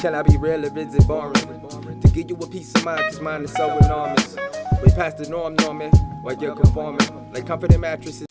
Can I be real or is it boring? To give you a peace of mind, cause mine is so enormous. Way past the norm, Norman, while you're conforming. Like comforting mattresses.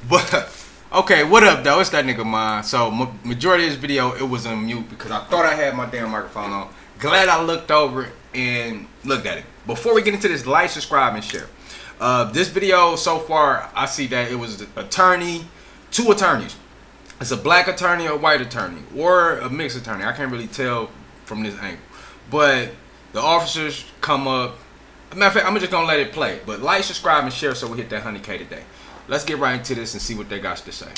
But okay, what up though? It's that nigga mine. So majority of this video it was on mute because I thought I had my damn microphone on. Glad I looked over and looked at it. Before we get into this, like, subscribe, and share. This video so far, I see that it was two attorneys. It's a black attorney, a white attorney, or a mixed attorney. I can't really tell from this angle. But the officers come up. Matter of fact, I'm just gonna let it play. But like, subscribe, and share so we hit that 100K today. Let's get right into this and see what they got to say. You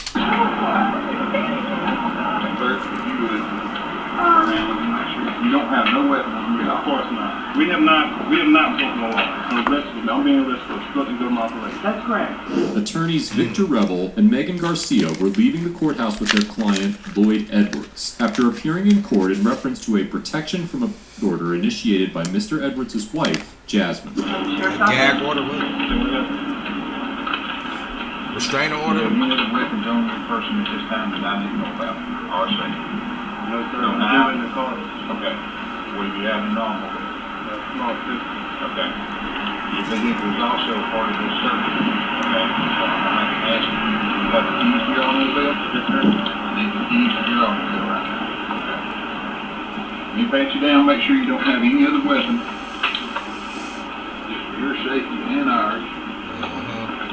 don't have no weapon. Of course not. We have not broken the law. I'm being arrested for obstructing government operations. That's correct. Attorneys Victor Revel and Megan Garcia were leaving the courthouse with their client, Lloyd Edwards, after appearing in court in reference to a protection from a order initiated by Mr. Edwards' wife, Jasmine. A gag order? Restraining order? Admitted weapons on your person at this time that I didn't know about. RC. No, sir. Don't have in the car. Okay. What do you have in normal? Small pistol. Okay. You think it was also part of this search? Okay. So I'm going to ask you, you got the keys to your automobile? Yes, sir. These are the keys to your automobile, right? Okay. Let me pat you down, make sure you don't have any other weapon. Just for your safety and ours.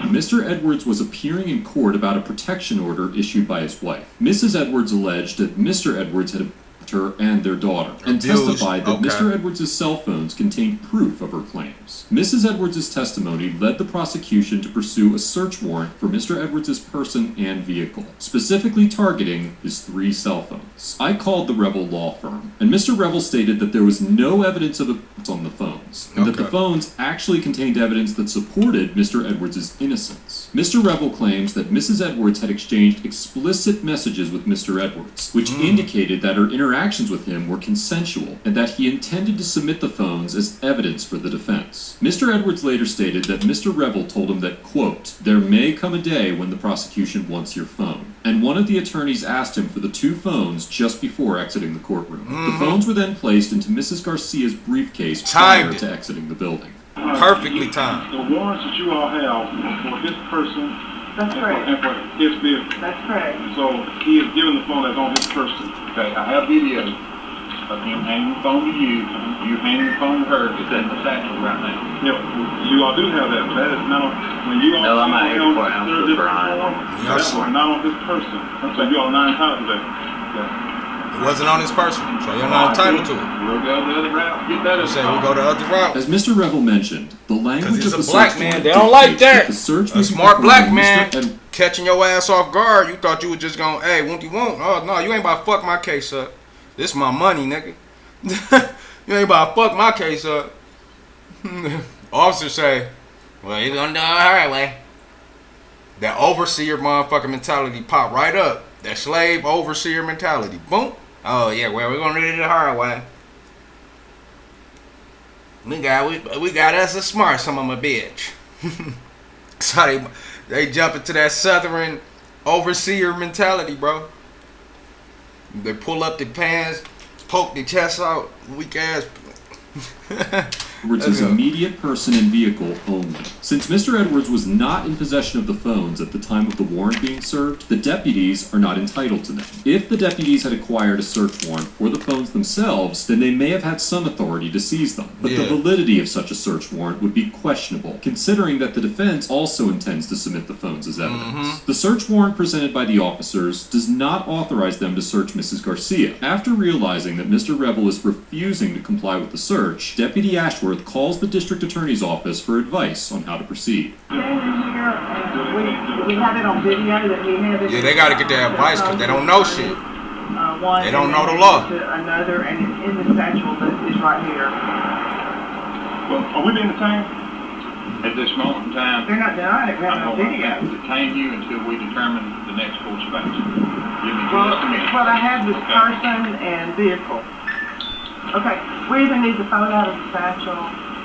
Mr. Edwards was appearing in court about a protection order issued by his wife. Mrs. Edwards alleged that Mr. Edwards had her and their daughter, and testified that Mr. Edwards' cell phones contained proof of her claims. Mrs. Edwards' testimony led the prosecution to pursue a search warrant for Mr. Edwards' person and vehicle, specifically targeting his 3 cell phones. I called the Revel law firm, and Mr. Revel stated that there was no evidence of it on the phones, and that the phones actually contained evidence that supported Mr. Edwards' innocence. Mr. Revel claims that Mrs. Edwards had exchanged explicit messages with Mr. Edwards, which indicated that her interactions with him him were consensual and that he intended to submit the phones as evidence for the defense. Mr. Edwards later stated that Mr. Revel told him that, quote, "There may come a day when the prosecution wants your phone." And one of the attorneys asked him for the 2 phones just before exiting the courtroom. The phones were then placed into Mrs. Garcia's briefcase prior to exiting the building. Perfectly timed. The warrants that you all have for his person That's correct. and for his vehicle. That's correct. So he is given the phone that's on his person. Okay, I have video of him handing the phone to you, you handing the phone to her. It's in the satchel right now. Yeah, you all do have that, but that is not, when you all No, I'm not here serve for this Brian. form, that was not on his person. So you all 9 times today. It wasn't on his person, so you're not entitled to it. We'll go the other route. Get that I say we go the other route. As Mr. Revel mentioned, the language Because of he's the a black search man. warrant They don't like dictates that. the search A may be smart performed black when man Mr. Ed- catching your ass off guard. You thought you was just going, hey, won't you want? Oh, no, you ain't about to fuck my case up. This my money, nigga. You ain't about to fuck my case up. Officer say, well, you gonna do it the hard way. That overseer motherfucking mentality pop right up. That slave overseer mentality. Boom. Oh, yeah, well, we're gonna do it the hard way. We got us a smart son of a bitch. So they jump into that southern overseer mentality, bro. They pull up their pants, poke their chest out, weak ass. Edwards' immediate person and vehicle only. Since Mr. Edwards was not in possession of the phones at the time of the warrant being served, the deputies are not entitled to them. If the deputies had acquired a search warrant for the phones themselves, then they may have had some authority to seize them. But the validity of such a search warrant would be questionable, considering that the defense also intends to submit the phones as evidence. The search warrant presented by the officers does not authorize them to search Mrs. Garcia. After realizing that Mr. Revel is refusing to comply with the search, Deputy Ashworth calls the district attorney's office for advice on how to proceed. We have it on video that we have it. Yeah, they gotta get their advice because they don't know shit. One They don't and know then the law. to Another, and it's in the satchel that is right here. Well, are we being detained? At this moment in time, They're not denying it, we have it on video. detain you until we determine the next course of action. Give me Well, just a minute. I have this person and vehicle. Okay, we either need the phone out of the satchel,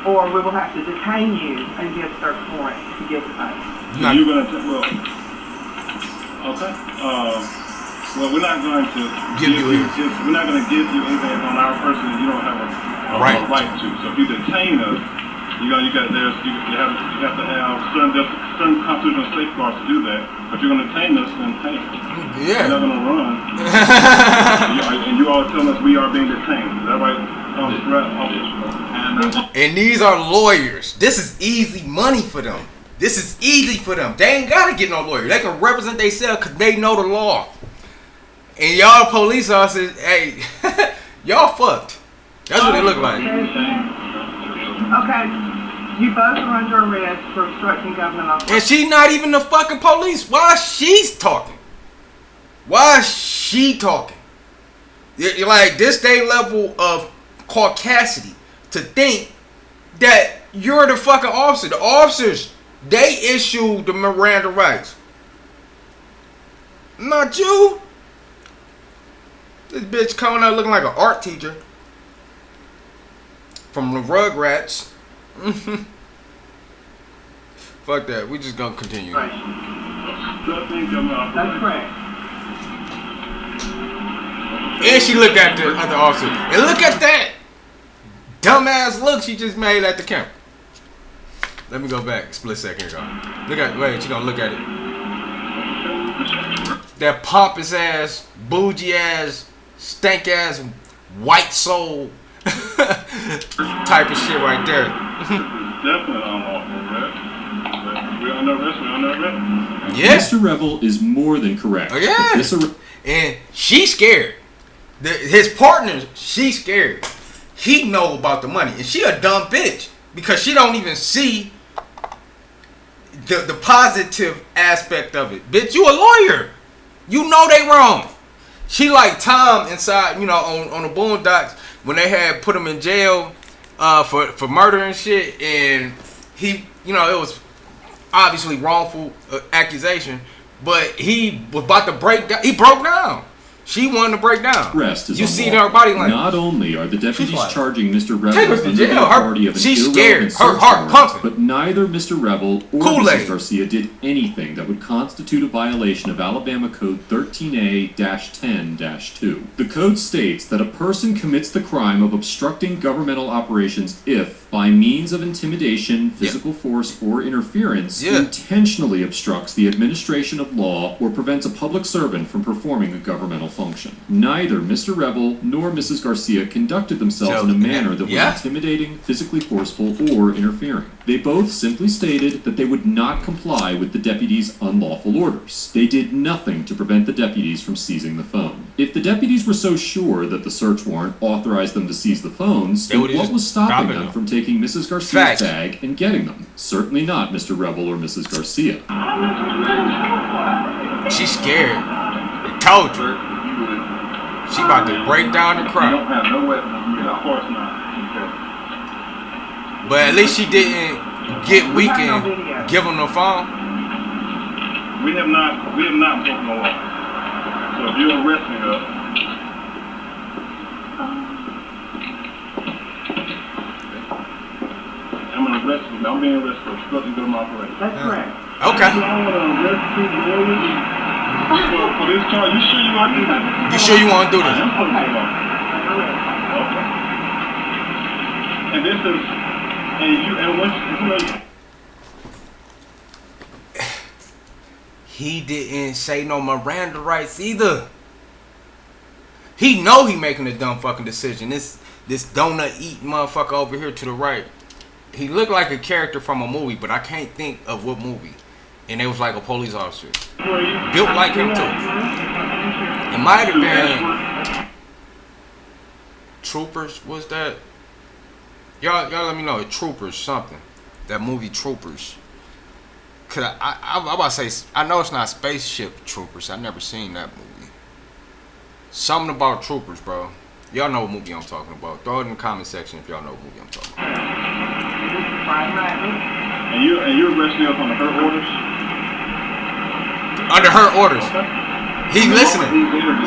or we will have to detain you and get a search warrant to get the phone. So you're gonna, well, okay, well, we're not going to Give you anything. we're not gonna give you anything on our person that you don't have a Right. right to. So if you detain us, you have to have certain constitutional safeguards to do that. But you're gonna detain us, then hey, we're not gonna run. And you all telling us we are being detained. Is that right? And these are lawyers. This is easy money for them. This is easy for them. They ain't gotta get no lawyer. They can represent themselves because they know the law. And y'all police officers, hey, y'all fucked. That's what they look like. Okay, you both are under arrest for obstructing government office. And she not even the fucking police. Why she's talking? Why is she talking? You're like this day level of caucasity to think that you're the fucking officer. The officers, they issue the Miranda rights. Not you. This bitch coming out looking like an art teacher from the Rugrats. Fuck that. We just gonna continue. That's correct. And she looked at the other officer. And look at that dumbass look she just made at the camera. Let me go back. Split second ago. Look at wait, she gonna look at it. That pompous ass, bougie ass, stank ass, white soul type of shit right there. Definitely unlawful, right? We're under arrest, Yeah. Mr. Revel is more than correct. Oh, yeah. This And she's scared. His partner, she's scared. He know about the money. And she a dumb bitch. Because she don't even see the positive aspect of it. Bitch, you a lawyer. You know they wrong. She like Tom inside, on the Boondocks when they had put him in jail for murder and shit. And he, it was obviously wrongful accusation. But he was about to break down. He broke down. She wanted to break down. Arrest is you see it in unlawful. her body language. Not only are the deputies like, charging Mr. take Revel us to under the jail. authority of an She's irrelevant scared. Her search heart warrant, pumping. but neither Mr. Revel or Kool-Aid. Mrs. Garcia did anything that would constitute a violation of Alabama Code 13A-10-2. The code states that a person commits the crime of obstructing governmental operations if, by means of intimidation, physical force, or interference, intentionally obstructs the administration of law or prevents a public servant from performing a governmental function. Neither Mr. Revel nor Mrs. Garcia conducted themselves in a manner that was intimidating, physically forceful, or interfering. They both simply stated that they would not comply with the deputies' unlawful orders. They did nothing to prevent the deputies from seizing the phone. If the deputies were so sure that the search warrant authorized them to seize the phones, then what was stopping them from taking Mrs. Garcia's bag and getting them? Certainly not Mr. Revel or Mrs. Garcia. She's scared. I told you. She about to break down and cry. You don't have no weapon on you. Of course not. But at least she didn't get weak and give him the phone. We have not broken the law. So if you're arresting us, I'm gonna arrest you. I'm being arrested for obstructing government operations. That's correct. Okay. You don't want to arrest you for this charge. You sure you want to do that? You sure you want to do this? I am putting it on. Okay. And this is, and once you. He didn't say no Miranda rights either. He know he making a dumb fucking decision. This donut eating motherfucker over here to the right. He looked like a character from a movie, but I can't think of what movie. And it was like a police officer. Built like him too. It might have been Troopers, was that? Y'all let me know. Troopers something. That movie Troopers. Cause I'm about to say, I know it's not Spaceship Troopers. I never seen that movie. Something about Troopers, bro. Y'all know what movie I'm talking about. Throw it in the comment section if y'all know what movie I'm talking about. And you're arresting us under her orders? Under her orders. He's listening.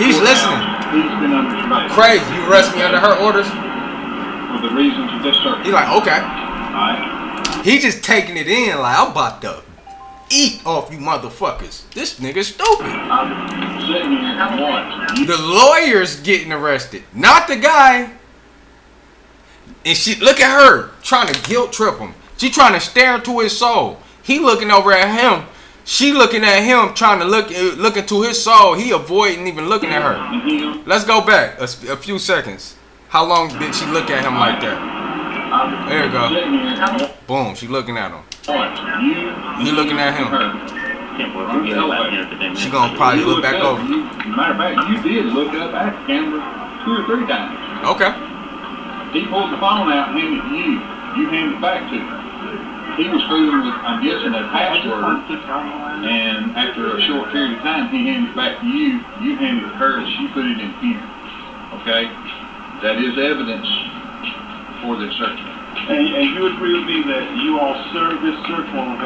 He's listening. He's been under arrest. Crazy. You arrest me under her orders? For the reasons you just started. He like, okay. Alright. He just taking it in like, I'm about to eat off you motherfuckers. This nigga's stupid. I'm sitting here and watching. The lawyer's getting arrested, not the guy. And she look at her trying to guilt trip him. She trying to stare into his soul. He looking over at him. She looking at him, trying to look into his soul. He avoiding even looking at her. Let's go back a few seconds. How long did she look at him like that? There you go. Boom, she looking at him. He looking at him. She gonna probably look back over. Matter of fact, you did look up at the camera 2 or 3 times. Okay. He pulled the phone out and handed it to you. You handed it back to him. He was fooling with, I'm guessing, a password. And after a short period of time, he handed it back to you. You handed it to her, and she put it in here. Okay? That is evidence for this search. And you agree with me that you all served this search warrant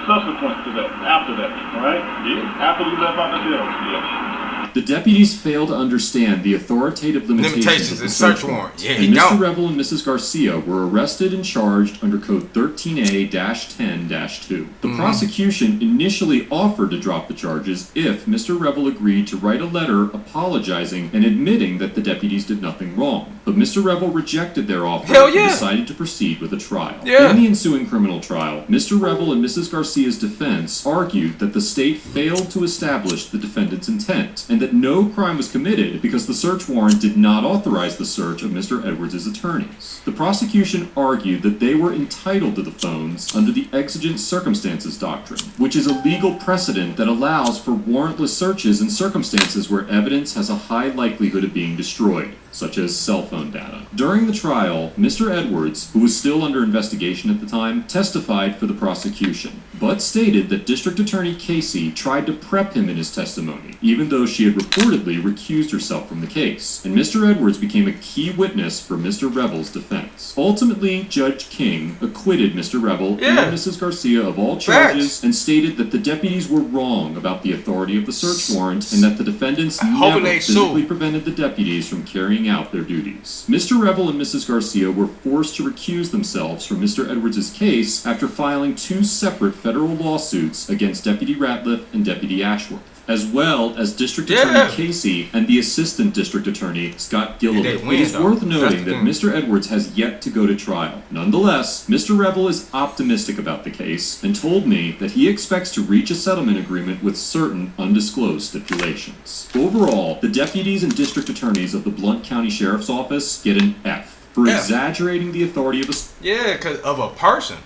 subsequent to that, after that, right? Yeah. After we left out the jail. Yeah. The deputies fail to understand the authoritative limitations of the search warrant. Yeah, and Mr. Revel and Mrs. Garcia were arrested and charged under Code 13A-10-2. The prosecution initially offered to drop the charges if Mr. Revel agreed to write a letter apologizing and admitting that the deputies did nothing wrong. But Mr. Revel rejected their offer and decided to proceed with a trial. In the ensuing criminal trial, Mr. Revel and Mrs. Garcia's defense argued that the state failed to establish the defendant's intent and that no crime was committed because the search warrant did not authorize the search of Mr. Edwards' attorneys. The prosecution argued that they were entitled to the phones under the exigent circumstances doctrine, which is a legal precedent that allows for warrantless searches in circumstances where evidence has a high likelihood of being destroyed. such as cell phone data. During the trial, Mr. Edwards, who was still under investigation at the time, testified for the prosecution, but stated that District Attorney Casey tried to prep him in his testimony, even though she had reportedly recused herself from the case, and Mr. Edwards became a key witness for Mr. Revel's defense. Ultimately, Judge King acquitted Mr. Revel and Mrs. Garcia of all charges and stated that the deputies were wrong about the authority of the search warrant and that the defendants never physically prevented the deputies from carrying out their duties. Mr. Revel and Mrs. Garcia were forced to recuse themselves from Mr. Edwards' case after filing 2 separate federal lawsuits against Deputy Ratliff and Deputy Ashworth, as well as District Attorney Casey and the Assistant District Attorney, Scott Gilliland. It is worth noting that Mr. Edwards has yet to go to trial. Nonetheless, Mr. Revel is optimistic about the case and told me that he expects to reach a settlement agreement with certain undisclosed stipulations. Overall, the deputies and district attorneys of the Blount County Sheriff's Office get an F for exaggerating the authority of a... Yeah, because of a person.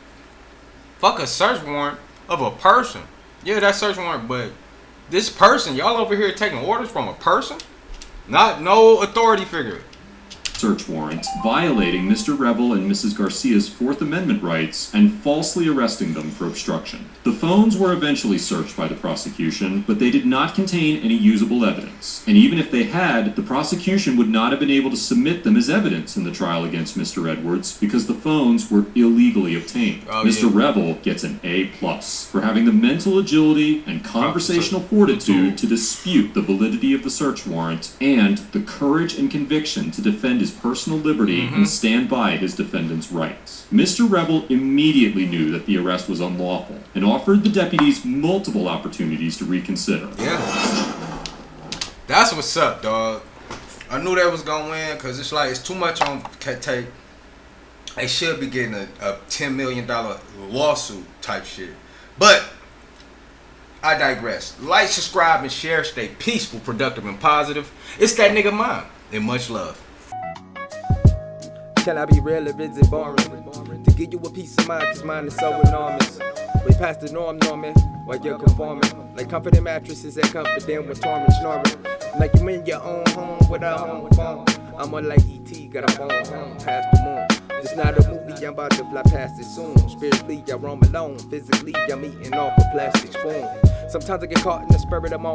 Fuck a search warrant of a person. Yeah, that search warrant, but... this person, y'all over here taking orders from a person? Not no authority figure. Search warrant, violating Mr. Revel and Mrs. Garcia's Fourth Amendment rights and falsely arresting them for obstruction. The phones were eventually searched by the prosecution, but they did not contain any usable evidence. And even if they had, the prosecution would not have been able to submit them as evidence in the trial against Mr. Edwards because the phones were illegally obtained. Mr. Revel gets an A+ for having the mental agility and conversational fortitude to dispute the validity of the search warrant and the courage and conviction to defend his personal liberty and stand by his defendant's rights. Mr. Revel immediately knew that the arrest was unlawful and offered the deputies multiple opportunities to reconsider. Yeah. That's what's up, dog. I knew that was gonna win because it's like it's too much on tape. They should be getting a $10 million lawsuit type shit. But I digress. Like, subscribe, and share. Stay peaceful, productive, and positive. It's that nigga Mom. And much love. Can I be real or is it boring? To give you a peace of mind, cause mine is so enormous. Way past the norm, Norman, while you're conforming. Like comforting mattresses that comfort them when torment snoring. Like you in your own home with a home phone. I'm on like E.T., got a phone home past the moon. It's not a movie, I'm about to fly past it soon. Spiritually, I roam alone. Physically, I'm eating off a plastic spoon. Sometimes I get caught in the spirit of my